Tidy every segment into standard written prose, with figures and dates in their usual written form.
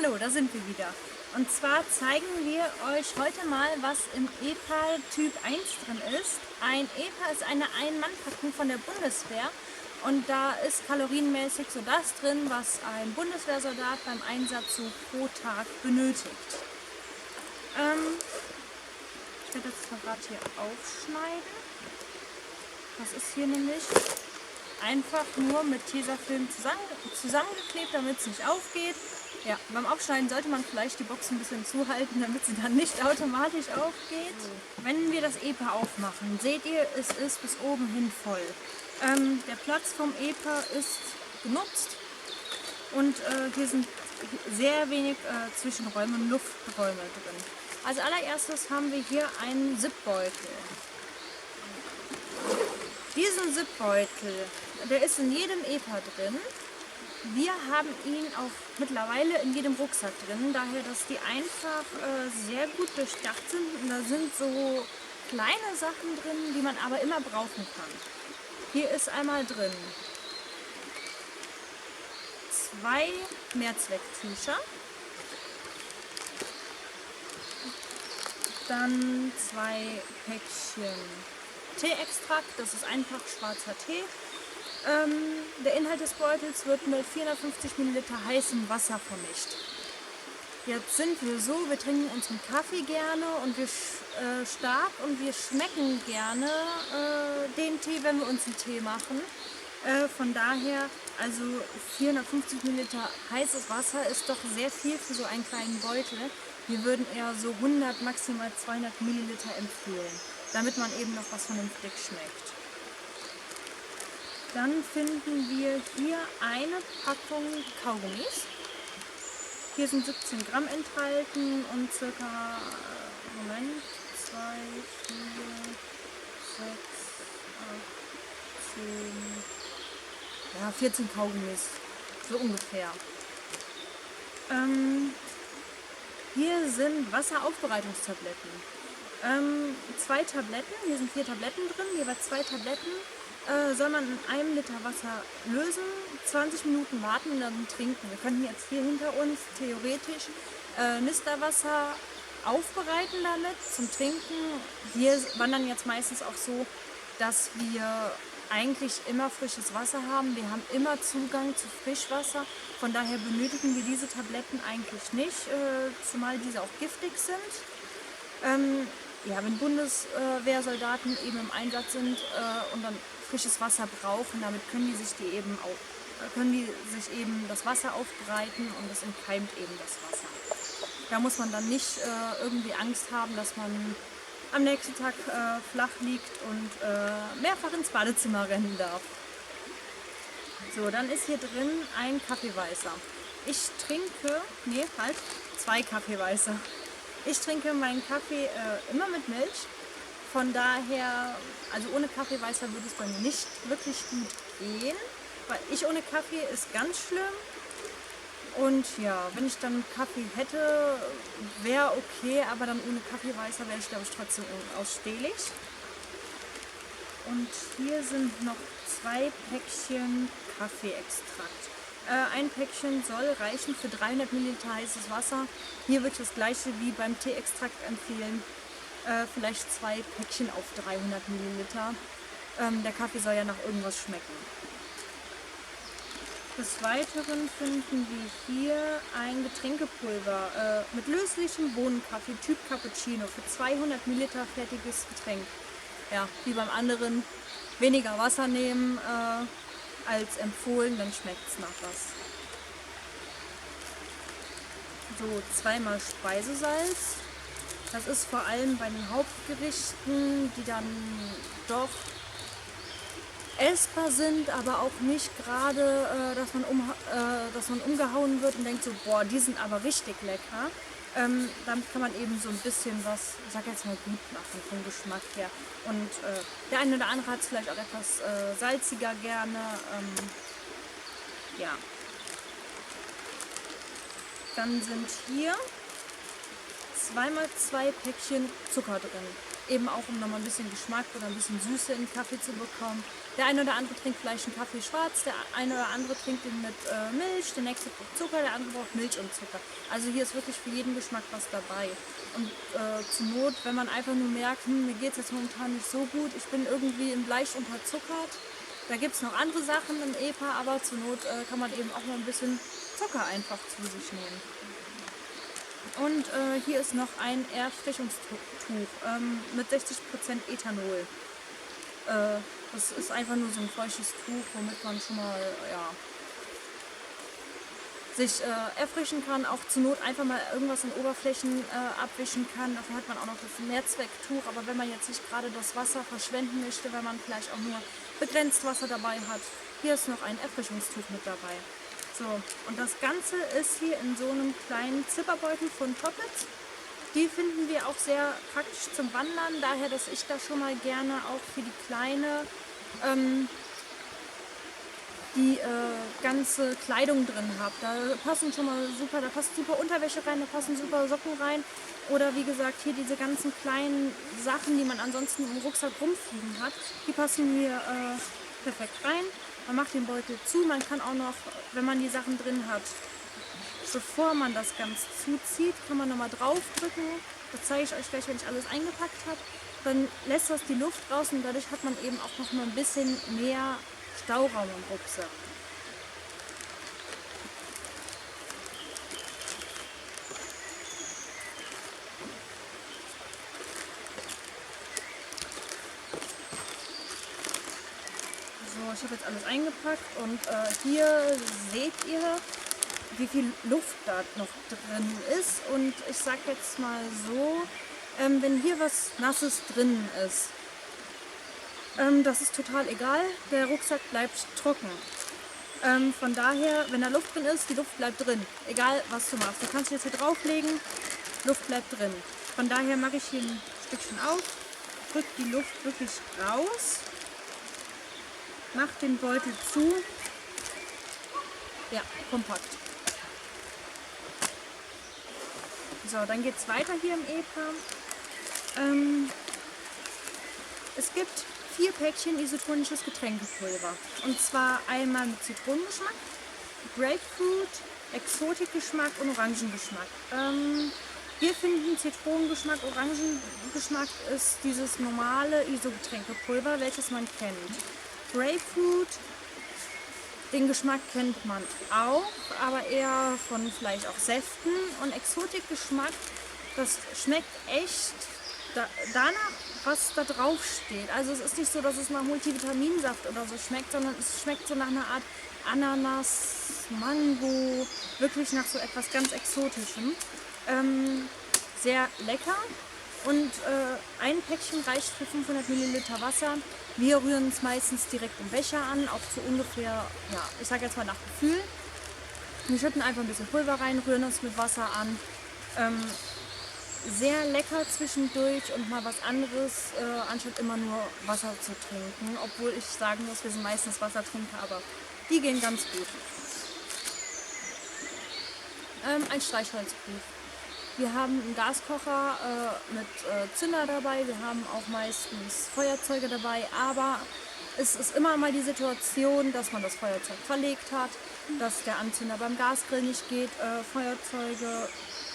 Hallo, da sind wir wieder. Und zwar zeigen wir euch heute mal, was im EPA Typ 1 drin ist. Ein EPA ist eine Ein-Mann-Packung von der Bundeswehr und da ist kalorienmäßig so das drin, was ein Bundeswehrsoldat beim Einsatz so pro Tag benötigt. Ich werde das mal gerade hier aufschneiden. Das ist hier nämlich einfach nur mit Tesafilm zusammengeklebt, damit es nicht aufgeht. Ja, beim Aufschneiden sollte man vielleicht die Box ein bisschen zuhalten, damit sie dann nicht automatisch aufgeht. Wenn wir das EPA aufmachen, seht ihr, es ist bis oben hin voll. Der Platz vom EPA ist genutzt und hier sind sehr wenig Zwischenräume und Lufträume drin. Als allererstes haben wir hier einen Zipbeutel. Diesen Zipbeutel, der ist in jedem EPA drin. Wir haben ihn auch mittlerweile in jedem Rucksack drin, daher dass die einfach sehr gut durchdacht sind. Und da sind so kleine Sachen drin, die man aber immer brauchen kann. Hier ist einmal drin 2 Mehrzwecktücher, dann 2 Päckchen Teeextrakt, das ist einfach schwarzer Tee. Der Inhalt des Beutels wird mit 450 ml heißem Wasser vermischt. Jetzt sind wir so, wir trinken unseren Kaffee gerne und wir stark und wir schmecken gerne den Tee, wenn wir uns einen Tee machen. Von daher, also 450 ml heißes Wasser ist doch sehr viel für so einen kleinen Beutel. Wir würden eher so 100, maximal 200 ml empfehlen, damit man eben noch was vernünftig schmeckt. Dann finden wir hier eine Packung Kaugummis. Hier sind 17 Gramm enthalten und circa, 2, 4, 6, 8, 10, ja, 14 Kaugummis, so ungefähr. Hier sind Wasseraufbereitungstabletten. 2 Tabletten, hier sind 4 Tabletten drin, jeweils 2 Tabletten. Soll man in einem Liter Wasser lösen, 20 Minuten warten und dann trinken. Wir könnten jetzt hier hinter uns theoretisch Nisterwasser aufbereiten damit zum Trinken. Wir wandern jetzt meistens auch so, dass wir eigentlich immer frisches Wasser haben. Wir haben immer Zugang zu Frischwasser. Von daher benötigen wir diese Tabletten eigentlich nicht, zumal diese auch giftig sind. Ja, wenn Bundeswehrsoldaten eben im Einsatz sind und dann frisches Wasser brauchen, damit können die sich eben das Wasser aufbereiten und das entkeimt eben das Wasser. Da muss man dann nicht irgendwie Angst haben, dass man am nächsten Tag flach liegt und mehrfach ins Badezimmer rennen darf. So, dann ist hier drin ein Kaffeeweißer. Nee, 2 Kaffeeweißer. Ich trinke meinen Kaffee immer mit Milch, von daher, also ohne Kaffeeweißer würde es bei mir nicht wirklich gut gehen, weil ich ohne Kaffee ist ganz schlimm und ja, wenn ich dann Kaffee hätte, wäre okay, aber dann ohne Kaffeeweißer wäre ich glaube ich trotzdem unausstehlich. Und hier sind noch 2 Päckchen Kaffeeextrakt. Ein Päckchen soll reichen für 300 ml heißes Wasser. Hier würde ich das gleiche wie beim Teeextrakt empfehlen. Vielleicht 2 Päckchen auf 300 ml. Der Kaffee soll ja nach irgendwas schmecken. Des Weiteren finden wir hier ein Getränkepulver mit löslichem Bohnenkaffee Typ Cappuccino für 200 ml fertiges Getränk. Ja, wie beim anderen weniger Wasser nehmen als empfohlen, dann schmeckt es nach was. So, 2-mal Speisesalz. Das ist vor allem bei den Hauptgerichten, die dann doch essbar sind, aber auch nicht gerade, dass man umgehauen wird und denkt so, boah, die sind aber richtig lecker. Damit kann man eben so ein bisschen was, ich sag jetzt mal, gut machen vom Geschmack her. Und der eine oder andere hat es vielleicht auch etwas salziger gerne. Ja. Dann sind hier zweimal 2 Päckchen Zucker drin. Eben auch, um nochmal ein bisschen Geschmack oder ein bisschen Süße in den Kaffee zu bekommen. Der eine oder andere trinkt vielleicht einen Kaffee schwarz, der eine oder andere trinkt ihn mit Milch, der nächste braucht Zucker, der andere braucht Milch und Zucker. Also hier ist wirklich für jeden Geschmack was dabei. Und zur Not, wenn man einfach nur merkt, mir geht es jetzt momentan nicht so gut, ich bin irgendwie leicht unterzuckert, da gibt es noch andere Sachen im EPA, aber zur Not kann man eben auch mal ein bisschen Zucker einfach zu sich nehmen. Und hier ist noch ein Erfrischungstuch mit 60% Ethanol. Das ist einfach nur so ein feuchtes Tuch, womit man schon mal sich erfrischen kann, auch zur Not einfach mal irgendwas in Oberflächen abwischen kann. Dafür hat man auch noch das Mehrzwecktuch, aber wenn man jetzt nicht gerade das Wasser verschwenden möchte, wenn man vielleicht auch nur begrenzt Wasser dabei hat, hier ist noch ein Erfrischungstuch mit dabei. So, und das Ganze ist hier in so einem kleinen Zipperbeutel von Toppets. Die finden wir auch sehr praktisch zum Wandern, daher, dass ich da schon mal gerne auch für die Kleine die ganze Kleidung drin habe. Da passen schon mal super, da passt super Unterwäsche rein, da passen super Socken rein. Oder wie gesagt, hier diese ganzen kleinen Sachen, die man ansonsten im Rucksack rumfliegen hat, die passen hier perfekt rein. Man macht den Beutel zu, man kann auch noch, wenn man die Sachen drin hat, bevor man das Ganze zuzieht, kann man nochmal draufdrücken. Das zeige ich euch gleich, wenn ich alles eingepackt habe. Dann lässt das die Luft raus und dadurch hat man eben auch noch mal ein bisschen mehr Stauraum im Rucksack. So, ich habe jetzt alles eingepackt und hier seht ihr, wie viel Luft da noch drin ist. Und ich sage jetzt mal so, wenn hier was Nasses drin ist, das ist total egal, der Rucksack bleibt trocken. Von daher, wenn da Luft drin ist, die Luft bleibt drin, egal was du machst. Du kannst jetzt hier drauflegen, Luft bleibt drin. Von daher mache ich hier ein Stückchen auf, drücke die Luft wirklich raus, mache den Beutel zu, ja, kompakt. So, dann geht es weiter hier im EPA. Es gibt 4 Päckchen isotonisches Getränkepulver. Und zwar einmal mit Zitronengeschmack, Grapefruit, Exotikgeschmack und Orangengeschmack. Wir finden Zitronengeschmack, Orangengeschmack ist dieses normale Isogetränkepulver, welches man kennt. Grapefruit, den Geschmack kennt man auch, aber eher von vielleicht auch Säften. Und Exotikgeschmack, das schmeckt echt danach, was da drauf steht. Also es ist nicht so, dass es nach Multivitaminsaft oder so schmeckt, sondern es schmeckt so nach einer Art Ananas, Mango, wirklich nach so etwas ganz Exotischem. Sehr lecker und ein Päckchen reicht für 500 Milliliter Wasser. Wir rühren es meistens direkt im Becher an, auch so ungefähr, ja, ich sage jetzt mal nach Gefühl. Wir schütten einfach ein bisschen Pulver rein, rühren es mit Wasser an. Sehr lecker zwischendurch und mal was anderes, anstatt immer nur Wasser zu trinken. Obwohl ich sagen muss, wir sind meistens Wassertrinker, aber die gehen ganz gut. Ein Streichholzbrief. Wir haben einen Gaskocher mit Zünder dabei, wir haben auch meistens Feuerzeuge dabei, aber es ist immer mal die Situation, dass man das Feuerzeug verlegt hat, dass der Anzünder beim Gasgrill nicht geht. Feuerzeuge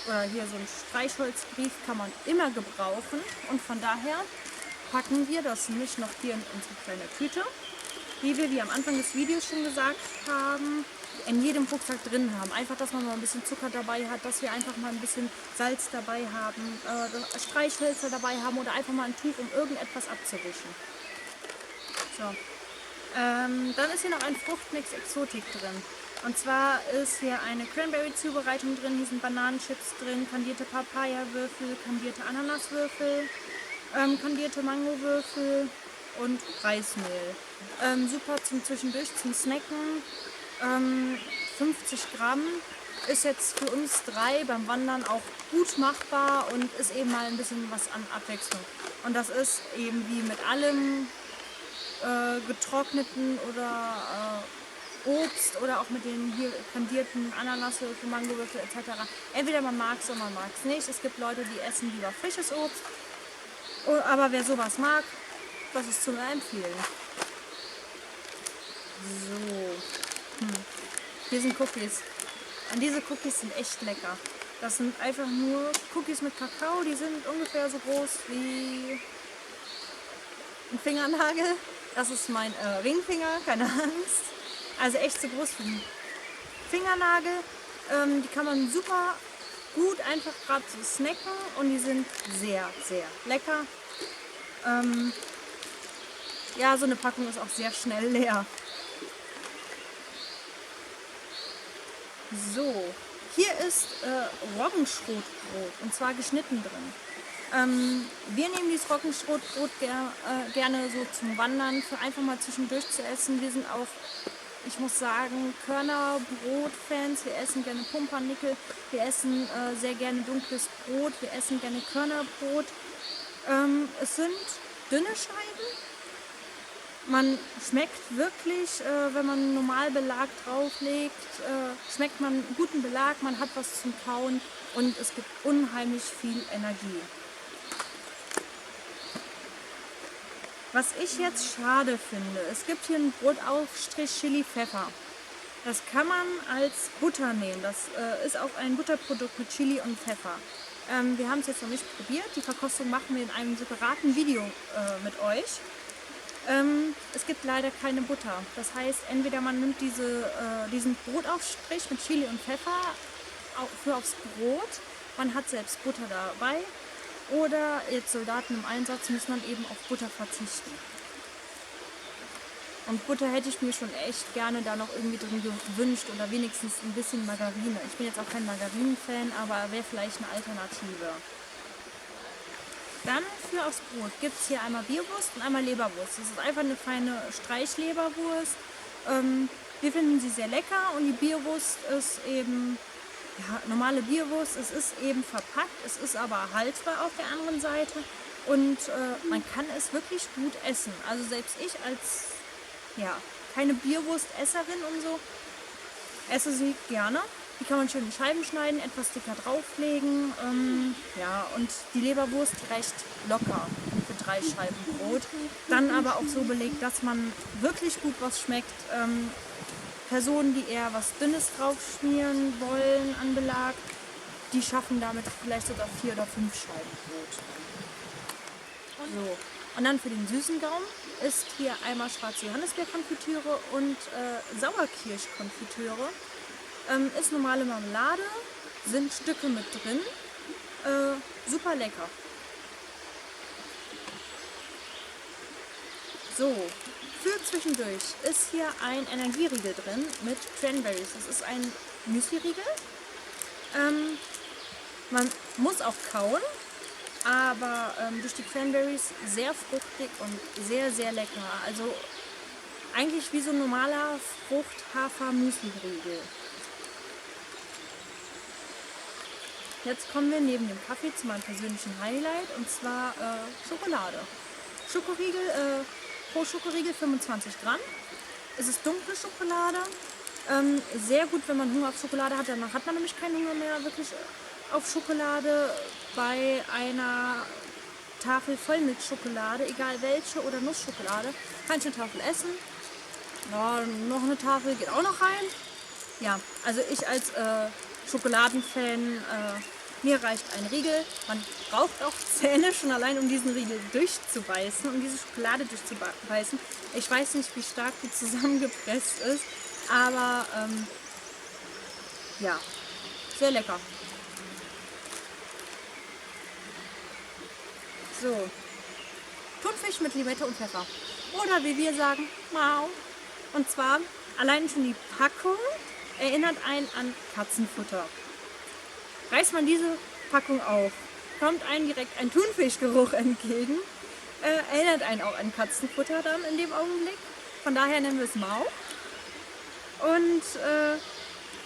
oder hier so ein Streichholzbrief kann man immer gebrauchen und von daher packen wir das nämlich noch hier in unsere kleine Tüte, die wir, wie am Anfang des Videos schon gesagt haben, in jedem Rucksack drin haben. Einfach, dass man mal ein bisschen Zucker dabei hat, dass wir einfach mal ein bisschen Salz dabei haben, Streichhölzer dabei haben oder einfach mal ein Tuch, um irgendetwas abzuwischen. So. Dann ist hier noch ein Fruchtmix Exotik drin. Und zwar ist hier eine Cranberry-Zubereitung drin, hier sind Bananenchips drin, kandierte Papaya-Würfel, kandierte Ananaswürfel, kandierte Mangowürfel und Reismehl. Super zum Zwischendurch, zum Snacken. 50 Gramm ist jetzt für uns 3 beim Wandern auch gut machbar und ist eben mal ein bisschen was an Abwechslung. Und das ist eben wie mit allem getrockneten oder Obst oder auch mit den hier kandierten Ananasse, Mangowürfel etc. Entweder man mag es oder man mag es nicht. Es gibt Leute, die essen lieber frisches Obst. Aber wer sowas mag, das ist zu empfehlen. So. Hier sind Cookies. Und diese Cookies sind echt lecker. Das sind einfach nur Cookies mit Kakao. Die sind ungefähr so groß wie ein Fingernagel. Das ist mein Ringfinger, keine Angst. Also echt so groß wie ein Fingernagel. Die kann man super gut einfach gerade so snacken und die sind sehr, sehr lecker. Ja, so eine Packung ist auch sehr schnell leer. So, hier ist Roggenschrotbrot und zwar geschnitten drin. Wir nehmen dieses Roggenschrotbrot gerne so zum Wandern, für einfach mal zwischendurch zu essen. Wir sind auch, ich muss sagen, Körnerbrot-Fans. Wir essen gerne Pumpernickel, wir essen sehr gerne dunkles Brot, wir essen gerne Körnerbrot. Es sind dünne Scheiben. Man schmeckt wirklich, wenn man Normalbelag drauflegt, schmeckt man guten Belag, man hat was zum Kauen und es gibt unheimlich viel Energie. Was ich jetzt schade finde, es gibt hier einen Brotaufstrich Chili Pfeffer. Das kann man als Butter nehmen. Das ist auch ein Butterprodukt mit Chili und Pfeffer. Wir haben es jetzt noch nicht probiert. Die Verkostung machen wir in einem separaten Video mit euch. Es gibt leider keine Butter. Das heißt, entweder man nimmt diesen Brotaufstrich mit Chili und Pfeffer für aufs Brot, man hat selbst Butter dabei, oder jetzt Soldaten im Einsatz muss man eben auf Butter verzichten. Und Butter hätte ich mir schon echt gerne da noch irgendwie drin gewünscht oder wenigstens ein bisschen Margarine. Ich bin jetzt auch kein Margarinen-Fan, aber wäre vielleicht eine Alternative. Dann für aufs Brot gibt es hier einmal Bierwurst und einmal Leberwurst. Das ist einfach eine feine Streichleberwurst. Wir finden sie sehr lecker und die Bierwurst ist eben, ja, normale Bierwurst. Es ist eben verpackt, es ist aber haltbar auf der anderen Seite und man kann es wirklich gut essen. Also selbst ich als keine Bierwurstesserin und so esse sie gerne. Die kann man schön in Scheiben schneiden, etwas dicker drauflegen. Und die Leberwurst reicht locker für 3 Scheiben Brot. Dann aber auch so belegt, dass man wirklich gut was schmeckt. Personen, die eher was Dünnes drauf schmieren wollen an Belag, die schaffen damit vielleicht sogar 4 oder 5 Scheiben Brot. So. Und dann für den süßen Gaumen ist hier einmal schwarze Johannisbeerkonfitüre und Sauerkirschkonfitüre. Ist normale Marmelade, sind Stücke mit drin, super lecker. So, für zwischendurch ist hier ein Energieriegel drin mit Cranberries. Das ist ein Müsli-Riegel. Man muss auch kauen, aber durch die Cranberries sehr fruchtig und sehr, sehr lecker. Also eigentlich wie so ein normaler Frucht-Hafer-Müsli-Riegel. Jetzt kommen wir neben dem Kaffee zu meinem persönlichen Highlight, und zwar Schokolade. Schokoriegel, pro Schokoriegel 25 Gramm. Es ist dunkle Schokolade. Sehr gut, wenn man Hunger auf Schokolade hat, dann hat man nämlich keinen Hunger mehr wirklich auf Schokolade. Bei einer Tafel Vollmilchschokolade, egal welche, oder Nussschokolade, kann ich eine Tafel essen. Ja, noch eine Tafel geht auch noch rein. Ja, also ich als Schokoladenfan, mir reicht ein Riegel. Man braucht auch Zähne schon allein, um diesen Riegel durchzubeißen, um diese Schokolade durchzubeißen. Ich weiß nicht, wie stark die zusammengepresst ist, aber ja, sehr lecker. So, Thunfisch mit Limette und Pfeffer. Oder wie wir sagen, Mau. Und zwar, allein schon die Packung erinnert einen an Katzenfutter. Reißt man diese Packung auf, kommt einem direkt ein Thunfischgeruch entgegen. Erinnert einen auch an Katzenfutter dann in dem Augenblick. Von daher nennen wir es Mau. Und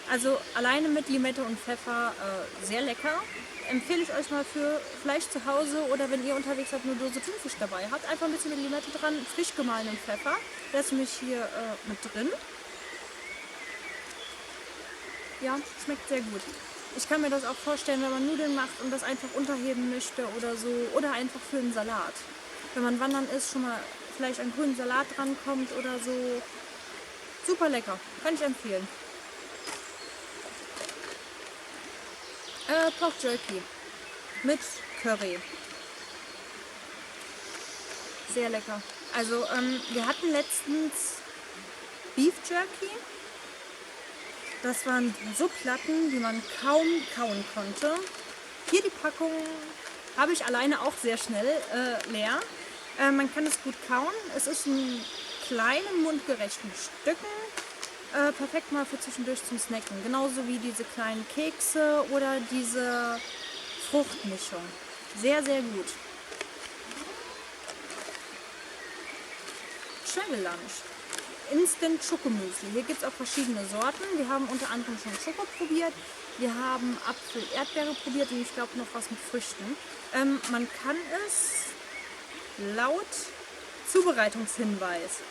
also alleine mit Limette und Pfeffer sehr lecker. Empfehle ich euch mal für vielleicht zu Hause oder wenn ihr unterwegs seid, eine Dose Thunfisch dabei habt. Einfach ein bisschen mit Limette dran, frisch gemahlenen Pfeffer. Der ist nämlich hier mit drin. Ja, schmeckt sehr gut. Ich kann mir das auch vorstellen, wenn man Nudeln macht und das einfach unterheben möchte oder so. Oder einfach für einen Salat. Wenn man wandern ist, schon mal vielleicht einen grünen Salat drankommt oder so. Super lecker. Kann ich empfehlen. Pork Jerky mit Curry. Sehr lecker. Also wir hatten letztens Beef Jerky. Das waren so Platten, die man kaum kauen konnte. Hier die Packung habe ich alleine auch sehr schnell leer. Man kann es gut kauen. Es ist in kleinen, mundgerechten Stücken. Perfekt mal für zwischendurch zum Snacken. Genauso wie diese kleinen Kekse oder diese Fruchtmischung. Sehr, sehr gut. Travel Lunch. Instant Schokomüsli. Hier gibt es auch verschiedene Sorten. Wir haben unter anderem schon Schoko probiert. Wir haben Apfel, Erdbeere probiert und ich glaube noch was mit Früchten. Man kann es laut Zubereitungshinweis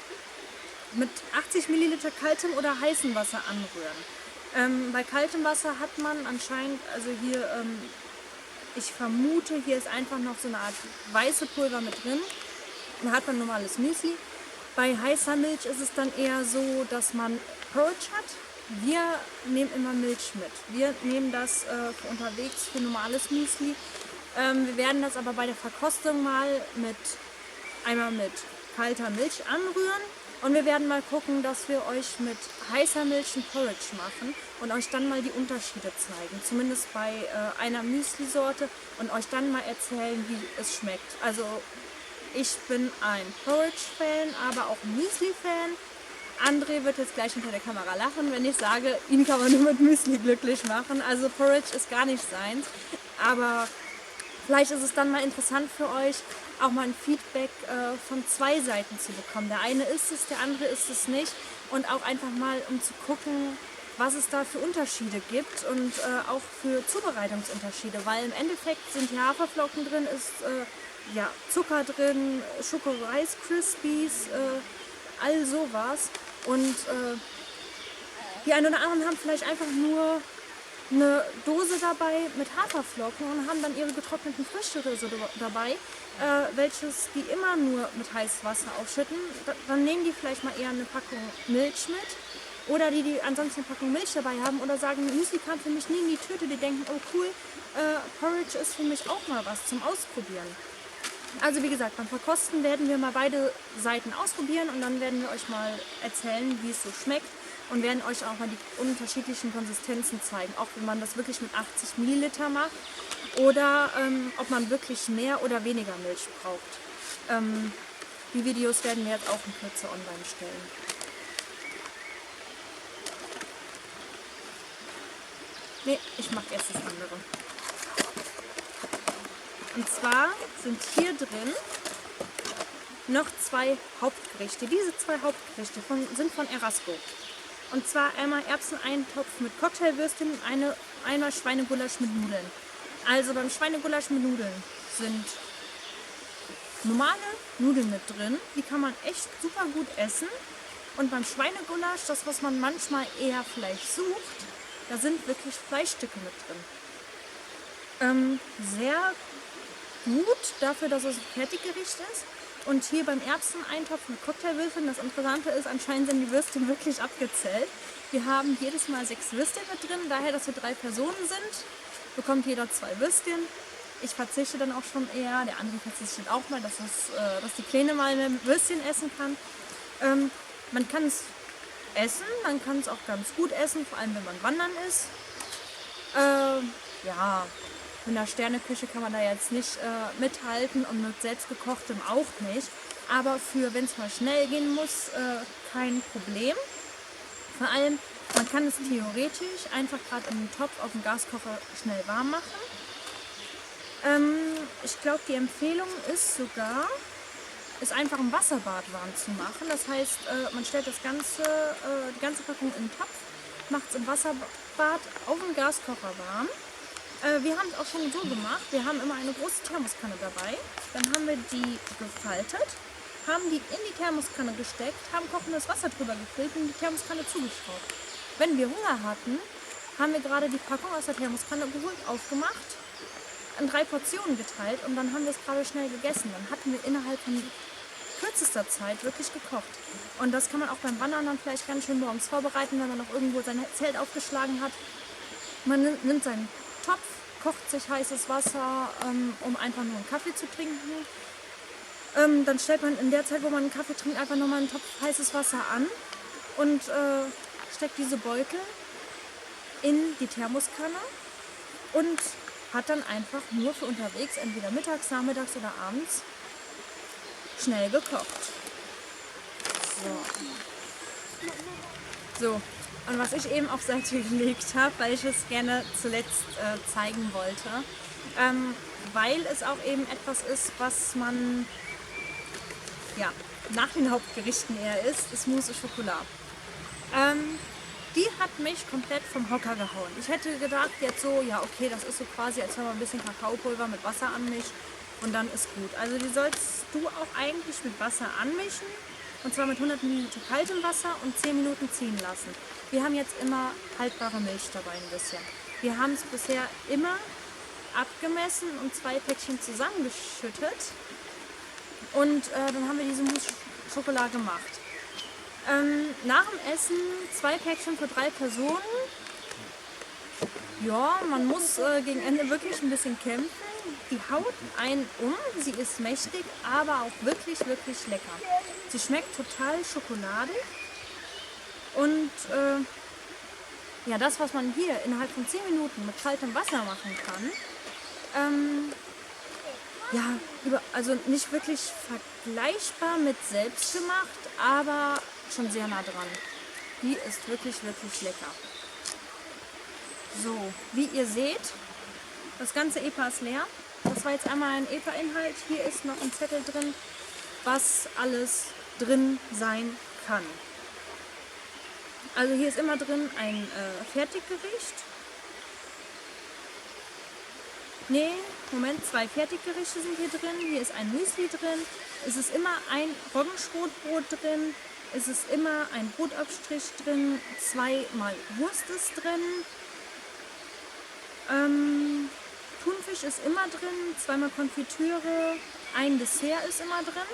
mit 80 Milliliter kaltem oder heißem Wasser anrühren. Bei kaltem Wasser hat man anscheinend, also hier, ich vermute, hier ist einfach noch so eine Art weiße Pulver mit drin. Dann hat man normales Müsli. Bei heißer Milch ist es dann eher so, dass man Porridge hat. Wir nehmen immer Milch mit. Wir nehmen das für unterwegs für normales Müsli. Wir werden das aber bei der Verkostung mal einmal mit kalter Milch anrühren. Und wir werden mal gucken, dass wir euch mit heißer Milch ein Porridge machen und euch dann mal die Unterschiede zeigen. Zumindest bei einer Müsli-Sorte und euch dann mal erzählen, wie es schmeckt. Also ich bin ein Porridge-Fan, aber auch ein Müsli-Fan. André wird jetzt gleich hinter der Kamera lachen, wenn ich sage, ihn kann man nur mit Müsli glücklich machen. Also Porridge ist gar nicht seins. Aber vielleicht ist es dann mal interessant für euch, auch mal ein Feedback von zwei Seiten zu bekommen. Der eine ist es, der andere ist es nicht. Und auch einfach mal, um zu gucken, was es da für Unterschiede gibt und auch für Zubereitungsunterschiede. Weil im Endeffekt sind hier Haferflocken drin, ist Zucker drin, Schoko Rice Krispies, all sowas. Und die einen oder anderen haben vielleicht einfach nur eine Dose dabei mit Haferflocken und haben dann ihre getrockneten Früchte dabei, welches die immer nur mit heißem Wasser aufschütten. Dann nehmen die vielleicht mal eher eine Packung Milch mit. Oder die ansonsten eine Packung Milch dabei haben oder sagen, Müsli kam für mich nie in die Tüte. Die denken, oh cool, Porridge ist für mich auch mal was zum Ausprobieren. Also wie gesagt, beim Verkosten werden wir mal beide Seiten ausprobieren und dann werden wir euch mal erzählen, wie es so schmeckt und werden euch auch mal die unterschiedlichen Konsistenzen zeigen, auch wenn man das wirklich mit 80 Milliliter macht oder ob man wirklich mehr oder weniger Milch braucht. Die Videos werden wir jetzt auch in Kürze online stellen. Ne, ich mache erst das andere. Und zwar sind hier drin noch zwei Hauptgerichte. Diese zwei Hauptgerichte sind von Erasco. Und zwar einmal Erbseneintopf mit Cocktailwürstchen und einmal Schweinegulasch mit Nudeln. Also beim Schweinegulasch mit Nudeln sind normale Nudeln mit drin. Die kann man echt super gut essen. Und beim Schweinegulasch, das was man manchmal eher vielleicht sucht, da sind wirklich Fleischstücke mit drin. Sehr gut dafür, dass es ein Fertiggericht ist. Und hier beim Erbseneintopf mit Cocktailwürfeln, das Interessante ist, anscheinend sind die Würstchen wirklich abgezählt. Wir haben jedes Mal 6 Würstchen mit drin, daher, dass wir 3 Personen sind, bekommt jeder 2 Würstchen. Ich verzichte dann auch schon eher, der andere verzichtet auch mal, dass die Kleine mal mehr Würstchen essen kann. Man kann es essen, man kann es auch ganz gut essen, vor allem wenn man wandern ist. Mit einer Sterneküche kann man da jetzt nicht mithalten und mit selbstgekochtem auch nicht. Aber für, wenn es mal schnell gehen muss, kein Problem. Vor allem, man kann es theoretisch einfach gerade im Topf auf dem Gaskocher schnell warm machen. Ich glaube, die Empfehlung ist einfach im Wasserbad warm zu machen. Das heißt, man stellt die ganze Packung in den Topf, macht es im Wasserbad auf dem Gaskocher warm. Wir haben es auch schon so gemacht, wir haben immer eine große Thermoskanne dabei, dann haben wir die gefaltet, haben die in die Thermoskanne gesteckt, haben kochendes Wasser drüber gefüllt und die Thermoskanne zugeschraubt. Wenn wir Hunger hatten, haben wir gerade die Packung aus der Thermoskanne geholt, aufgemacht, in 3 Portionen geteilt und dann haben wir es gerade schnell gegessen. Dann hatten wir innerhalb von kürzester Zeit wirklich gekocht. Und das kann man auch beim Wandern dann vielleicht ganz schön morgens vorbereiten, wenn man noch irgendwo sein Zelt aufgeschlagen hat. Man nimmt seinen Topf, kocht sich heißes Wasser, um einfach nur einen Kaffee zu trinken. Dann stellt man in der Zeit, wo man einen Kaffee trinkt, einfach nochmal einen Topf heißes Wasser an und steckt diese Beutel in die Thermoskanne und hat dann einfach nur für unterwegs, entweder mittags, nachmittags oder abends, schnell gekocht. So, und was ich eben auf Seite gelegt habe, weil ich es gerne zuletzt zeigen wollte, weil es auch eben etwas ist, was man nach den Hauptgerichten eher isst, ist Mousse au Chocolat. Die hat mich komplett vom Hocker gehauen. Ich hätte gedacht jetzt so, ja okay, das ist so quasi, als wenn man ein bisschen Kakaopulver mit Wasser anmischt und dann ist gut. Also die sollst du auch eigentlich mit Wasser anmischen und zwar mit 100 ml kaltem Wasser und 10 Minuten ziehen lassen. Wir haben jetzt immer haltbare Milch dabei ein bisschen. Wir haben es bisher immer abgemessen und 2 Päckchen zusammengeschüttet und dann haben wir diese Mousse Schokolade gemacht. Nach dem Essen 2 Päckchen für 3 Personen. Ja, man muss gegen Ende wirklich ein bisschen kämpfen. Die haut einen um, sie ist mächtig, aber auch wirklich, wirklich lecker. Sie schmeckt total schokoladig und das, was man hier innerhalb von 10 Minuten mit kaltem Wasser machen kann, also nicht wirklich vergleichbar mit selbstgemacht, aber schon sehr nah dran. Die ist wirklich, wirklich lecker. So, wie ihr seht, das ganze EPA ist leer. Das war jetzt einmal ein EPA-Inhalt. Hier ist noch ein Zettel drin, was alles drin sein kann. Also hier ist immer drin ein Fertiggericht. Nee, Moment, 2 Fertiggerichte sind hier drin. Hier ist ein Müsli drin. Es ist immer ein Roggenschrotbrot drin. Es ist immer ein Brotaufstrich drin. 2-mal Wurst ist drin. Thunfisch ist immer drin. 2-mal Konfitüre. Ein Dessert ist immer drin.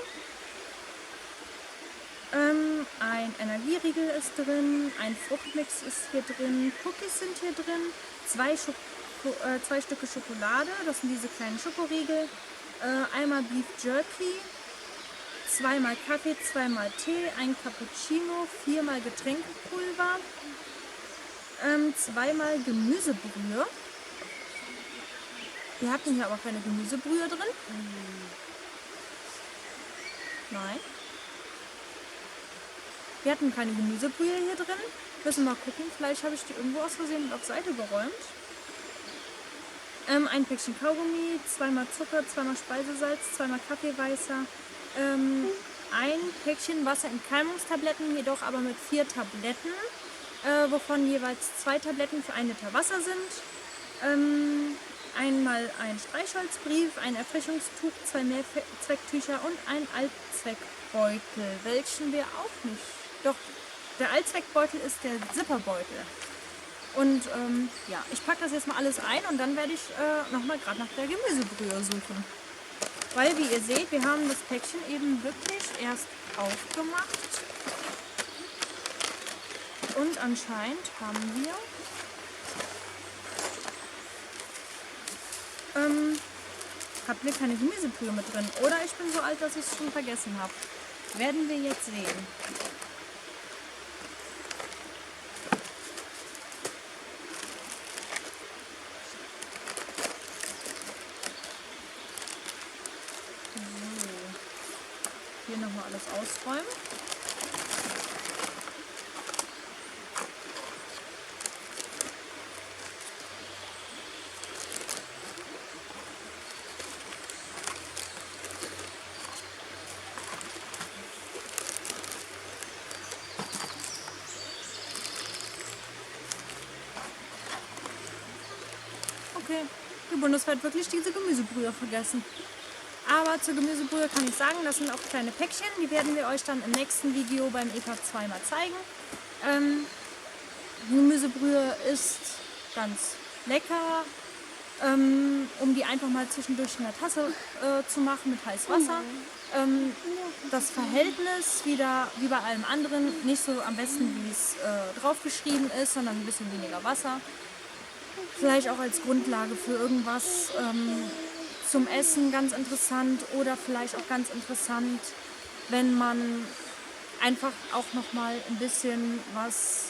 Ein Energieriegel ist drin. Ein Fruchtmix ist hier drin. Cookies sind hier drin. 2 Stücke Schokolade, das sind diese kleinen Schokoriegel, einmal Beef Jerky, 2-mal Kaffee, 2-mal Tee, ein Cappuccino, 4-mal Getränkepulver, 2-mal Gemüsebrühe. Wir hatten hier aber keine Gemüsebrühe drin. Nein. Wir hatten keine Gemüsebrühe hier drin. Müssen mal gucken, vielleicht habe ich die irgendwo aus Versehen auf Seite geräumt. Ein Päckchen Kaugummi, 2-mal Zucker, 2-mal Speisesalz, 2-mal Kaffeeweißer, ein Päckchen Wasser in Keimungstabletten, jedoch aber mit 4 Tabletten, wovon jeweils 2 Tabletten für 1 Liter Wasser sind, einmal ein Streichholzbrief, ein Erfrischungstuch, 2 Mehrzwecktücher und ein Allzweckbeutel, welchen wir auch nicht. Doch, der Allzweckbeutel ist der Zipperbeutel. Und ich packe das jetzt mal alles ein und dann werde ich nochmal gerade nach der Gemüsebrühe suchen. Weil, wie ihr seht, wir haben das Päckchen eben wirklich erst aufgemacht. Und anscheinend haben wir hatten wir keine Gemüsebrühe mit drin. Oder ich bin so alt, dass ich es schon vergessen habe. Werden wir jetzt sehen. Hier nochmal alles ausräumen. Okay, die Bundeswehr hat wirklich diese Gemüsebrühe vergessen. Aber zur Gemüsebrühe kann ich sagen, das sind auch kleine Päckchen, die werden wir euch dann im nächsten Video beim EPA 2 mal zeigen. Gemüsebrühe ist ganz lecker, um die einfach mal zwischendurch in der Tasse zu machen mit heißem Wasser. Das Verhältnis wieder wie bei allem anderen, nicht so am besten wie es drauf geschrieben ist, sondern ein bisschen weniger Wasser. Vielleicht auch als Grundlage für irgendwas zum Essen ganz interessant oder vielleicht auch ganz interessant, wenn man einfach auch nochmal ein bisschen was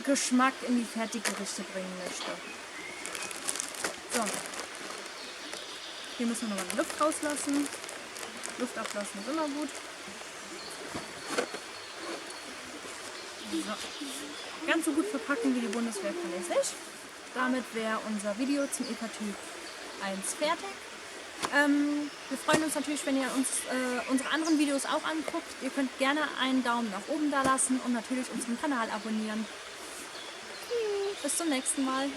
Geschmack in die Fertiggerichte bringen möchte. So, hier müssen wir nochmal die Luft rauslassen. Luft ablassen ist immer gut. So. Ganz so gut verpacken wie die Bundeswehr kann ich nicht. Damit wäre unser Video zum EPA-Typ 1 fertig. Wir freuen uns natürlich, wenn ihr uns unsere anderen Videos auch anguckt. Ihr könnt gerne einen Daumen nach oben da lassen und natürlich unseren Kanal abonnieren. Bis zum nächsten Mal.